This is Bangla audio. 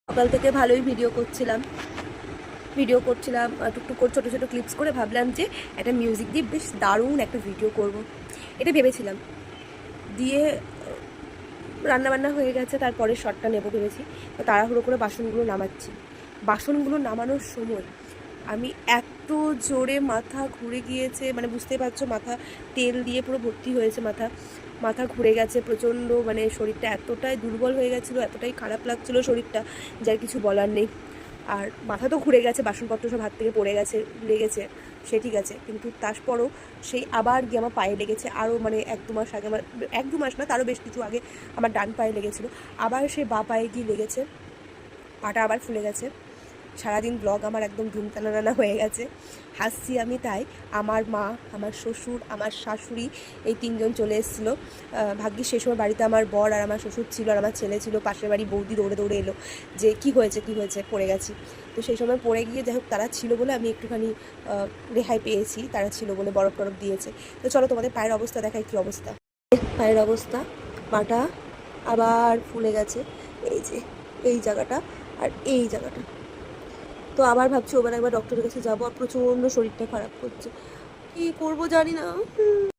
সকাল থেকে ভালোই ভিডিও করছিলাম টুকটুক করে ছোটো ছোটো ক্লিপস করে ভাবলাম যে একটা মিউজিক দিয়ে বেশ দারুণ একটা ভিডিও করব। এটা ভেবেছিলাম। দিয়ে রান্নাবান্না হয়ে গেছে, তারপরে শটটা নেবো ভেবেছি। তো তাড়াহুড়ো করে বাসনগুলো নামানোর সময় আমি এত জোরে মাথা ঘুরে গিয়েছে, মানে বুঝতেই পারছো, মাথা তেল দিয়ে পুরো ভর্তি হয়েছে, মাথা ঘুরে গেছে প্রচণ্ড। মানে শরীরটা এতটাই দুর্বল হয়ে গেছিলো, এতটাই খারাপ লাগছিলো শরীরটা, যার কিছু বলার নেই। আর মাথা তো ঘুরে গেছে, বাসনপত্র সব হাত থেকে পড়ে গেছে, লেগেছে, সে ঠিক আছে, কিন্তু তারপরও সেই আবার গিয়ে আমার পায়ে লেগেছে। আরও মানে 1-2 মাস আগে, আমার 1-2 মাস না, তারও বেশ কিছু আগে আমার ডান পায়ে লেগেছিলো, আবার সেই বাঁ পায়ে গিয়ে লেগেছে, পাটা আবার ফুলে গেছে। সারাদিন ব্লগ আমার একদম ধুমটানা হয়ে গেছে, হাসছি আমি। তাই আমার মা, আমার শ্বশুর, আমার শাশুড়ি, এই 3জন চলে এসেছিলো। ভাগ্যিস সেই সময় বাড়িতে আমার বর আর আমার শ্বশুর ছিল, আর আমার ছেলে ছিল। পাশের বাড়ি বৌদি দৌড়ে দৌড়ে এলো যে কি হয়েছে পড়ে গেছি। তো সেই সময় পড়ে গিয়ে যাই হোক, তারা ছিল বলে আমি একটুখানি রেহাই পেয়েছি, তারা ছিল বলে বরফ টরফ দিয়েছে। তো চলো তোমাদের পায়ের অবস্থা দেখাই, কী অবস্থা। পায়ের অবস্থা, পাটা আবার ফুলে গেছে, এই যে এই জায়গাটা আর এই জায়গাটা। তো আবার ভাবছি ওবার একবার ডক্টরের কাছে যাবো, আর প্রচণ্ড শরীরটা খারাপ করছে, কী করবো জানি না।